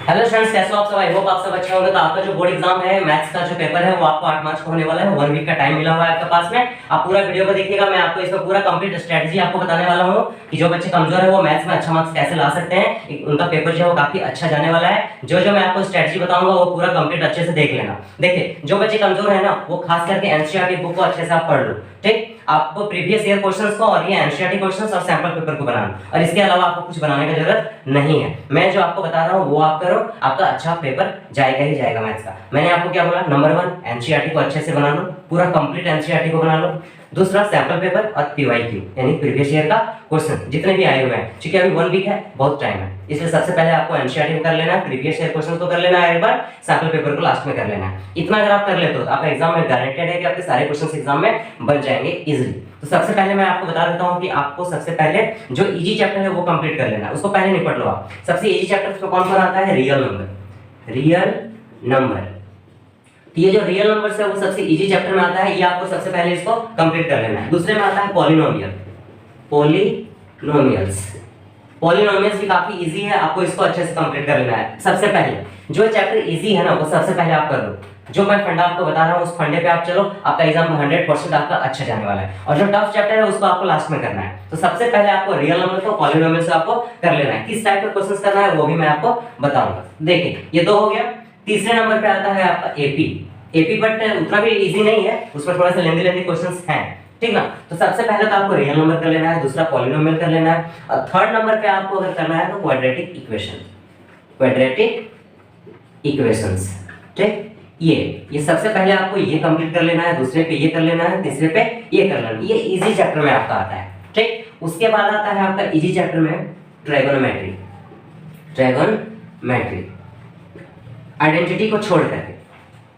Hello students, कैसे हो आप सब? आई होप आप सब अच्छे होंगे। तो आपका जो बोर्ड एग्जाम है मैथ्स का जो पेपर है वो आपको 8 मार्च को होने वाला है। 1 वीक का टाइम मिला हुआ है आपके पास में। आप पूरा वीडियो को देखिएगा। मैं आपको इसमें पूरा कंप्लीट स्ट्रेटजी आपको बताने वाला हूं कि जो बच्चे कमजोर है वो मैथ्स में अच्छा मार्क्स कैसे ला सकते हैं। उनका पेपर जो है वो काफी अच्छा जाने वाला है। जो जो मैं आपको स्ट्रेटजी बताऊंगा वो पूरा कंप्लीट अच्छे से देख लेना। देखिए, जो बच्चे कमजोर है ना वो खास करके एनसीईआरटी बुक को अच्छे से आप पढ़ लो। ठीक, आपको प्रीवियस ईयर क्वेश्चंस को और ये एनसीईआरटी क्वेश्चंस और सैंपल पेपर को बनाना, और इसके अलावा आपको कुछ बनाने की जरूरत नहीं है। मैं जो आपको बता रहा हूं वो आप करो, आपका अच्छा पेपर जाएगा ही जाएगा मैथ्स का। मैंने आपको क्या बोला, नंबर 1 एनसीईआरटी को अच्छे से बना लो, पूरा कंप्लीट एनसीईआरटी को बना लो। दूसरा सैंपल पेपर और पीवाईक्यू यानी प्रीवियस ईयर का क्वेश्चन जितने भी आए हुए हैं, क्योंकि अभी 1 वीक है, बहुत टाइम है, इसलिए सबसे पहले आपको एनसीईआरटी को कर लेना है, प्रीवियस ईयर क्वेश्चन को कर लेना है, एक बार सैंपल पेपर को लास्ट में कर लेना है। इतना अगर आप कर लेते हो तो आपका एग्जाम में गारंटेड है कि आपके सारे क्वेश्चंस एग्जाम में बन जाएंगे इजीली। तो सबसे पहले मैं आपको बता देता हूं कि आपको सबसे पहले जो इजी चैप्टर है वो कंप्लीट कर लेना है, उसको पहले निपट लो आप। सबसे इजी चैप्टर तो कौन सा आता है? Real number. रियल नंबर, ये जो रियल नंबर्स है वो सबसे इजी चैप्टर में आता है। ये आपको सबसे पहले इसको कंप्लीट कर लेना है। दूसरे में आता है पॉलिनोमियल। पॉलिनोमियल्स, पॉलिनोमियल्स भी काफी इजी है, आपको इसको अच्छे से कंप्लीट कर लेना है। सबसे पहले जो चैप्टर इजी है ना वो सबसे पहले आप कर लो। जो मैं फंडा आपको बता रहा हूँ उस फंडे पे आप चलो, आपका एग्जाम में 100% आपका अच्छा जाने वाला है। और जो टफ चैप्टर है उसको आपको लास्ट में करना है। तो सबसे पहले आपको रियल नंबर को पॉलिनोमियल से आपको कर लेना है। किस टाइप के क्वेश्चंस करना है वो भी मैं आपको बताऊंगा। देखिए, ये दो हो गया। तीसरे नंबर पे आता है आपका एपी। एपी बट उतना भी इजी नहीं है, उसमें थोड़ा सा लेंदी क्वेश्चंस हैं, ठीक ना। तो सबसे पहले तो आपको रियल नंबर कर लेना है, दूसरा पॉलिनोमियल कर लेना है, और थर्ड नंबर पे आपको अगर करना है तो क्वाड्रेटिक इक्वेशन। क्वाड्रेटिक इक्वेशंस, ठीक। ये सबसे पहले आपको ये कंप्लीट कर लेना है, दूसरे पे ये कर लेना है, तीसरे पे ये कर लेना है। ये इजी चैप्टर में आपका आता है, ठीक। उसके बाद आता है आपका इजी चैप्टर में ट्रायगोनोमेट्री। ट्रायगोनोमेट्री आइडेंटिटी को छोड़ करके,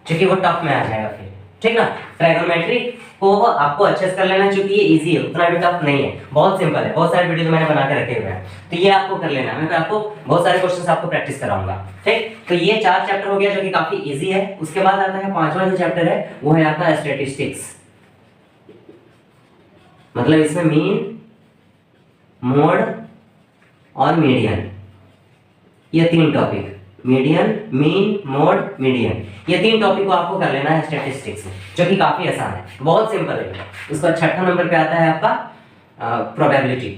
क्योंकि वो टफ में आ जाएगा फिर, ठीक ना। ट्रायगोनोमेट्री को आपको अच्छे से कर लेना है, क्योंकि ये इजी है, उतना भी टफ नहीं है, बहुत सिंपल है। बहुत सारे वीडियो मैंने बना के रखे हुए हैं, तो ये आपको कर लेना है। मैं आपको बहुत सारे क्वेश्चंस आपको प्रैक्टिस कराऊंगा, ठीक। तो ये 4 चैप्टर हो गया जो कि काफी इजी है। उसके बाद आता है 5वां जो चैप्टर है वो है आपका स्टैटिस्टिक्स। मतलब इसमें मीन, मोड और मीडियन, ये 3 topic, median, mean, mode, median, ये 3 टॉपिक को आपको कर लेना है स्टैटिस्टिक्स में, जो कि काफी आसान है, बहुत सिंपल है। उसका 6वां नंबर पे आता है आपका प्रोबेबिलिटी।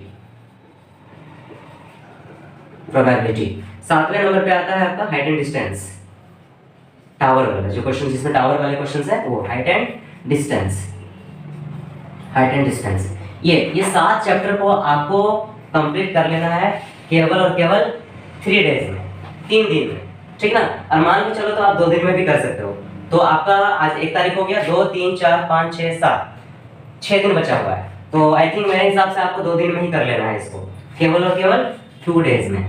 7वें नंबर पे आता है आपका हाइट एंड डिस्टेंस, टावर वाला जो क्वेश्चन, जिसमें टावर वाले क्वेश्चंस है वो हाइट एंड डिस्टेंस। ये 7 चैप्टर को आपको कंप्लीट कर लेना है केवल और केवल 3 डेज में, 3 दिन में, ठीक ना। और मान के चलो तो आप 2 दिन में भी कर सकते हो। तो आपका आज 1 तारीख हो गया, 2 3 4 5 6 7, 6 दिन बचा हुआ है। तो आई थिंक मेरे हिसाब से आपको 2 दिन में ही कर लेना है इसको, केवल और केवल 2 डेज में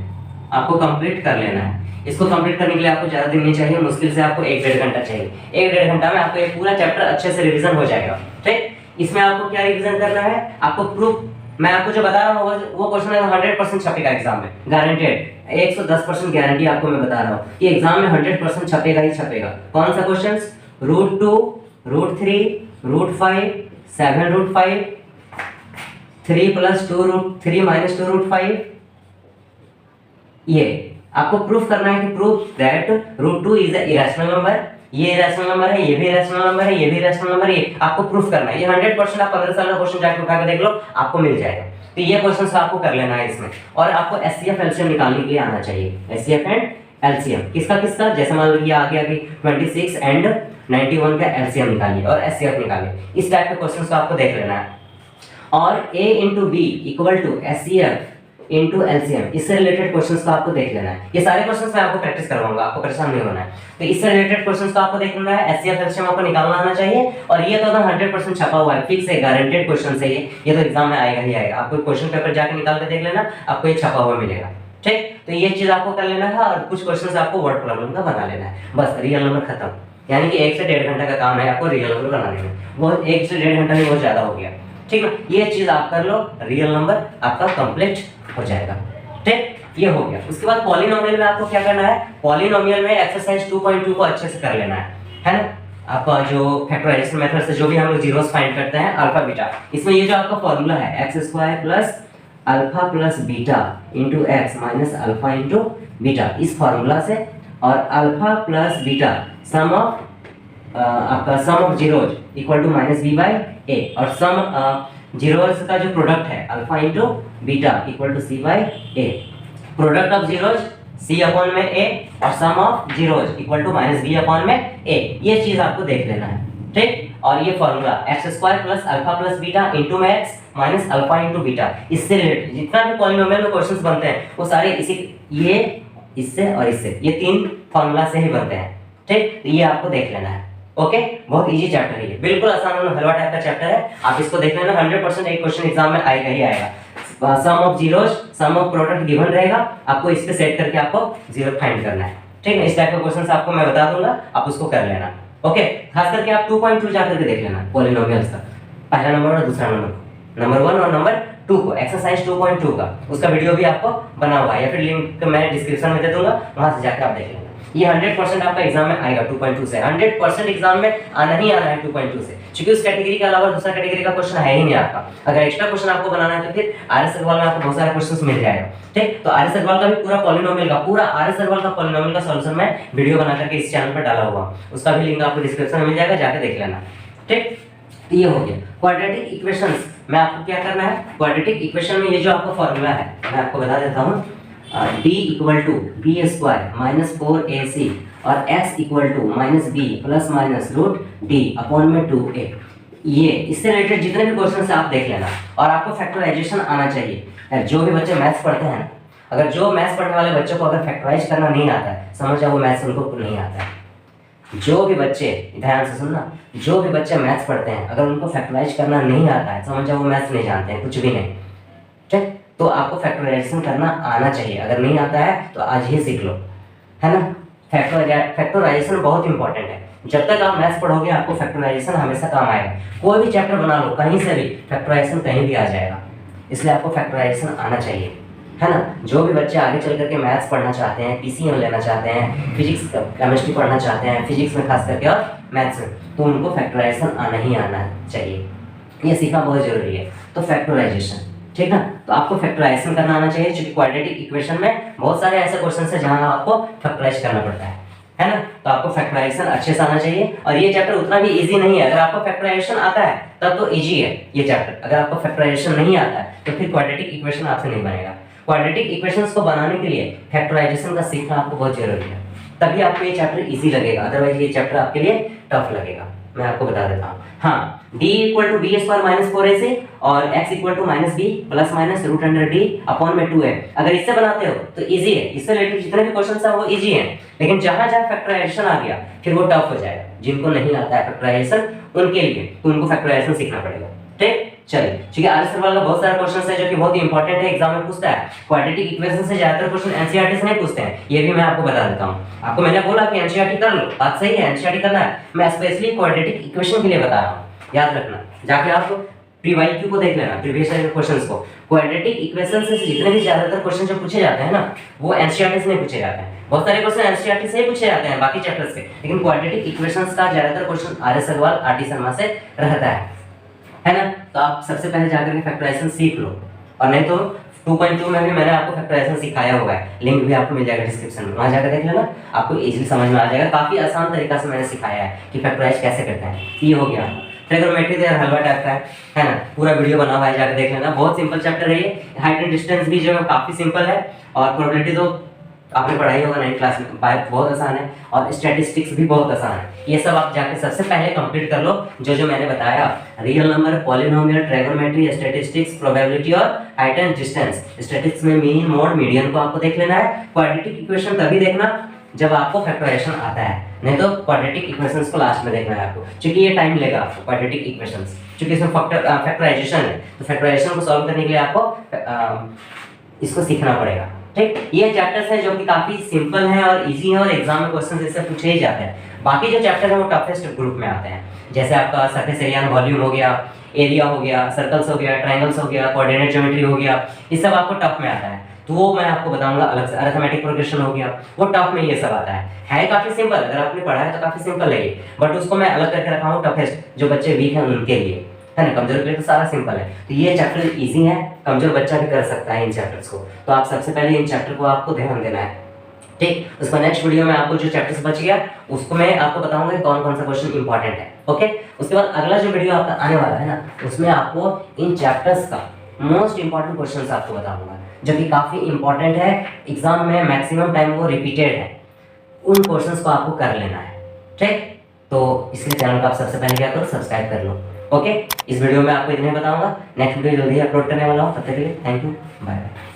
आपको कंप्लीट कर लेना है। इसको कंप्लीट करने के लिए आपको ज्यादा दिन नहीं चाहिए, मुश्किल से आपको 1-1.5 घंटा चाहिए। 1-1.5 घंटा में आपको ये पूरा चैप्टर अच्छे से रिवीजन हो जाएगा, ठीक। इसमें आपको क्या रिवीजन करना है, आपको प्रूफ, मैं आपको जो बता रहा हूँ वो क्वेश्चन 100% छपेगा एग्जाम में, गारंटेड, 110% गारंटी आपको मैं बता रहा हूँ कि एग्जाम में 100% छपेगा ही छपेगा। कौन सा क्वेश्चन? √2, √3, √5, 7√5, 3 + 2√3 - 2√5। ये आपको प्रूफ करना है कि proof that √2 is a irrational number. ये इरेशनल नंबर है, ये भी इरेशनल नंबर है, ये भी इरेशनल नंबर है। ये आपको प्रूफ करना है। ये 100% आप 15 साल का क्वेश्चन जाके उठा के देख लो, आपको मिल जाएगा। तो ये क्वेश्चंस आपको कर लेना है इसमें। और आपको एचसीएफ एलसीएम निकालने के लिए आना चाहिए। एचसीएफ एंड एलसीएम किसका, जैसे मान लो ये आगे अभी 26 एंड 91 का एलसीएम निकालिए और एचसीएफ निकालिए। इस टाइप के क्वेश्चंस को आपको देख लेना है। और a × b = एचसीएफ × एलसीएम, इससे रिलेटेड क्वेश्चंस को आपको देख लेना है। ये सारे क्वेश्चंस मैं आपको प्रैक्टिस करवाऊंगा, आपको परेशान नहीं होना है। तो इससे रिलेटेड क्वेश्चंस को आपको देख लेना है, एचसीएफ एलसीएम आपको निकालना आना चाहिए। और ये तो 100% छपा हुआ है, फिक्स है, गारंटेड क्वेश्चन है ये तो एग्जाम में आएगा ही आएगा। आपको क्वेश्चन पेपर जाके निकाल के देख लेना, आपको ये छपा हुआ मिलेगा, ठीक। तो ये चीज आपको कर लेना है। और कुछ क्वेश्चंस आपको वर्ड प्रॉब्लम का बना लेना है, बस रियल नंबर खत्म। यानी कि 1 से 1.5 घंटा का काम है आपको रियल नंबर बनाने में। वो 1 से 1.5 घंटा में बहुत ज्यादा हो गया, ठीक है। ये चीज आप कर लो, रियल नंबर आपका कंप्लीट हो जाएगा, ठीक। ये हो गया। उसके बाद पॉलिनोमियल में आपको क्या करना है, पॉलिनोमियल में एक्सरसाइज 2.2 को अच्छे से कर लेना है ना। आपका जो फैक्टराइजेशन मेथड से जो भी हम लोग जीरोस फाइंड करते हैं अल्फा बीटा, इसमें ये जो आपका फॉर्मूला है x² + alpha plus beta into x minus alpha into beta, इस फॉर्मूला से, और alpha plus beta sum of आपका sum of zeros equal to minus b by a, और सम जीरोज का जो प्रोडक्ट है alpha into beta equal to c by a, product of zeros c upon में a और sum of zeros equal to minus b upon में a, ये चीज आपको देख लेना है, ठीक। और ये formula x square plus alpha plus beta into में x minus alpha into beta, इससे रिलेटेड जितना भी पॉलिनोमियल में क्वेश्चंस बनते हैं वो सारे इसी, ये इससे और इससे, ये तीन फॉर्मूला से ही बनते हैं, ठीक। तो ये आपको देख लेना है, ओके। बहुत इजी चैप्टर है ये, बिल्कुल आसान और हलवा टाइप का चैप्टर है, आप इसको देख लेना, 100% एक क्वेश्चन एग्जाम में आएगा ही आएगा। Sum of zeros, sum of product given रहेगा, आपको इस पे सेट करके आपको जीरो फाइंड करना है, ठीक है। इस टाइप का क्वेश्चंस आपको मैं बता दूंगा, आप उसको कर लेना, ओके। खास करके आप 2.2 जाकर के देख लेना पॉलिनोमियल्स का, पहला नंबर और दूसरा नंबर 1 और नंबर 2 को, एक्सरसाइज 2.2 का उसका वीडियो भी आपको बना हुआ है, या फिर लिंक मैं डिस्क्रिप्शन में दे दूंगा, वहां से जाकर आप देख लेना। ये 100% आपका एग्जाम में आएगा 2.2 से, 100% एग्जाम में आना ही आना है 2.2 से, क्योंकि उस कैटेगरी के अलावा दूसरा कैटेगरी का क्वेश्चन है ही नहीं आपका। अगर एक्स्ट्रा क्वेश्चन आपको बनाना है तो फिर आरएस अग्रवाल में आपको बहुत सारे क्वेश्चंस मिल जाएगा, ठीक। तो आरएस अग्रवाल का भी पूरा पॉलिनोमियल का, पूरा आरएस अग्रवाल का पॉलिनोमियल का सॉल्यूशन मैं वीडियो बना करके इस चैनल पर डाला हुआ, उसका भी लिंक आपको डिस्क्रिप्शन में मिल जाएगा, जाके देख लेना, ठीक। तो ये हो गया क्वाड्रेटिक इक्वेशंस में आपको क्या करना है। क्वाड्रेटिक इक्वेशन में ये जो आपका फॉर्मूला है मैं आपको बता देता हूँ, d equal to B square minus 4ac और x equal to minus B plus minus root D upon में 2a, ये इससे रिलेटेड जितने भी क्वेश्चन आप देख लेना, और आपको फैक्टराइजेशन आना चाहिए। जो भी बच्चे मैथ्स पढ़ते हैं, अगर जो मैथ्स पढ़ने वाले बच्चों को अगर फैक्टराइज करना नहीं आता है, समझ जाओ वो मैथ्स उनको नहीं आता है। जो भी बच्चे, ध्यान से सुनना, जो भी बच्चे मैथ्स पढ़ते हैं अगर उनको फैक्टराइज करना नहीं आता है, समझ जाओ वो मैथ्स नहीं जानते हैं, कुछ भी नहीं, ठीक। तो आपको फैक्टराइजेशन करना आना चाहिए, अगर नहीं आता है तो आज ही सीख लो, है ना। फैक्टराइजेशन बहुत इंपॉर्टेंट है, जब तक आप मैथ्स पढ़ोगे आपको फैक्टराइजेशन हमेशा काम आएगा। कोई भी चैप्टर बना लो कहीं से भी, फैक्टराइजेशन कहीं भी आ जाएगा, इसलिए आपको फैक्टराइजेशन आना चाहिए, है ना। जो भी बच्चे आगे चल करके मैथ्स पढ़ना चाहते हैं, पीसीएम लेना चाहते हैं, फिजिक्स केमिस्ट्री पढ़ना चाहते हैं, फिजिक्स में खास करके और मैथ्स में, तो उनको फैक्टराइजेशन आना ही आना चाहिए, ये सीखना बहुत जरूरी है। तो फैक्टराइजेशन, ठीक है, तो आपको फैक्टराइजेशन करना आना चाहिए, क्योंकि क्वाड्रेटिक इक्वेशन में बहुत सारे ऐसे क्वेश्चन है जहां आपको फैक्टराइज करना पड़ता है ना। तो आपको फैक्टराइजेशन अच्छे से आना चाहिए, और ये चैप्टर उतना भी इजी नहीं है। अगर आपको फैक्टराइजेशन आता है तब तो इजी है ये चैप्टर, अगर आपको फैक्टराइजेशन नहीं आता है तो फिर क्वाड्रेटिक इक्वेशन आपसे नहीं बनेगा। क्वाड्रेटिक इक्वेशंस को बनाने के लिए फैक्टराइजेशन का सीखना आपको बहुत जरूरी है, तभी आपको ये चैप्टर इजी लगेगा, अदरवाइज ये चैप्टर आपके लिए टफ लगेगा। मैं आपको बता देता हूँ, हाँ, d equal to B square minus 4ac और x equal to minus B plus minus root under D upon में 2a, अगर इससे बनाते हो तो इजी है, इससे रिलेटेड जितने भी क्वेश्चन है वो इजी है, लेकिन जहां जहां फैक्टराइजेशन आ गया फिर वो टफ हो जाएगा। जिनको नहीं आता है फैक्टराइजेशन उनके लिए तो उनको फैक्टराइजेशन सीखना पड़ेगा, ठीक। चलिए, क्योंकि आरएस अग्रवाल का बहुत सारा क्वेश्चन है जो कि बहुत ही इंपॉर्टेंट है, एग्जाम में पूछता है। क्वाड्रेटिक इक्वेशन से ज्यादातर क्वेश्चन एनसीईआरटी से नहीं पूछते हैं, ये भी मैं आपको बता देता हूँ। आपको मैंने बोला कि एनसीईआरटी कर लो, बात सही है, एनसीईआरटी करना है, मैं स्पेशली क्वाड्रेटिक इक्वेशन के लिए बता रहा हूँ, याद रखना। जाके आप प्रीवाईक्यू को देख लेना, प्रीवियस ईयर के क्वेश्चंस को। क्वाड्रेटिक इक्वेशन से जितने भी ज्यादातर क्वेश्चन जो पूछे जाते हैं ना, वो एनसीईआरटी से नहीं पूछे जाते हैं। बहुत सारे क्वेश्चन एनसीईआरटी से ही पूछे जाते हैं बाकी चैप्टर्स से, लेकिन क्वाड्रेटिक इक्वेशंस का ज्यादातर question RS Agarwal, RT Sharma से रहता है ना। तो आप सबसे पहले जाकर के फैक्टराइजेशन सीख लो, और नहीं तो 2.2 में भी मैंने आपको फैक्टराइजेशन सिखाया हुआ है, लिंक भी आपको मिल जाएगा डिस्क्रिप्शन में, वहां जाकर देख लेना, आपको इजीली समझ में आ जाएगा। काफी आसान तरीका से मैंने सिखाया है कि फैक्टराइज कैसे करते हैं। ये हो गया ट्रिग्नोमेट्री, तो यार हलवा टाइप का है ना, पूरा वीडियो बना हुआ है, जाकर देख लेना, बहुत सिंपल चैप्टर है ये। हाइट एंड डिस्टेंस भी जो है काफी सिंपल है, और प्रोबेबिलिटी तो आपने पढ़ाई होगा 9th क्लास में, बहुत आसान है, और स्टैटिस्टिक्स भी बहुत आसान है। ये सब आप जाके सबसे पहले कंप्लीट कर लो, जो मैंने बताया, real number, polynomial, trigonometry, statistics, probability और हाइट एंड डिस्टेंस। स्टैटिस्टिक्स में मीन, मोड, मीडियन को आपको देख लेना है। क्वाड्रेटिक इक्वेशन तभी देखना जब आपको फैक्टराइजेशन आता है, नहीं तो क्वाड्रेटिक इक्वेशंस को लास्ट में देखना है आपको, क्योंकि ये टाइम लेगा आपको क्वाड्रेटिक इक्वेशंस, क्योंकि इसमें फैक्टराइजेशन है, तो फैक्टराइजेशन को सॉल्व करने के लिए आपको इसको सीखना पड़ेगा, ठीक। ये चैप्टर्स हैं जो कि काफी सिंपल हैं और इजी हैं, और एग्जाम में क्वेश्चन इससे पूछे ही जाते हैं। बाकी जो चैप्टर है वो टफेस्ट ग्रुप में आते हैं, जैसे आपका सरफेस एरिया एंड वॉल्यूम हो गया, एरिया हो गया, सर्कल्स हो गया, ट्रायंगल्स हो गया, कोऑर्डिनेट ज्योमेट्री हो गया, ये सब आपको टफ में आता है, तो वो मैं आपको बताऊंगा अलग से। अरिथमेटिक प्रोग्रेशन हो गया, वो टफ में ये सब आता है काफी सिंपल, अगर आपने पढ़ा है तो काफी सिंपल है ये, बट उसको मैं अलग करके रखा हूँ टफेस्ट, जो बच्चे वीक हैं उनके लिए, है ना। कमजोर के लिए तो सारा सिंपल है। तो ये चैप्टर इजी है, कमजोर बच्चा भी कर सकता है इन चैप्टर्स को। तो आप सबसे पहले इन चैप्टर को आपको ध्यान देना है, ठीक। उसका नेक्स्ट वीडियो में आपको जो चैप्टर्स बच गया उसको मैं आपको बताऊंगा कौन कौन सा क्वेश्चन इंपॉर्टेंट है, ओके। उसके बाद अगला जो वीडियो आपका आने वाला है ना, उसमें आपको इन चैप्टर्स का मोस्ट इंपॉर्टेंट क्वेश्चंस आपको बताऊंगा, जो कि काफी इंपॉर्टेंट है, एग्जाम में मैक्सिमम टाइम वो रिपीटेड है, उन क्वेश्चंस को आपको कर लेना है, ठीक। तो इसलिए चैनल को आप सबसे पहले क्या करो, सब्सक्राइब कर लो, ओके। इस वीडियो में आपको इतने बताऊंगा, नेक्स्ट वीडियो जल्दी अपलोड करने वाला हूँ, तब तक के लिए थैंक यू, बाय बाय।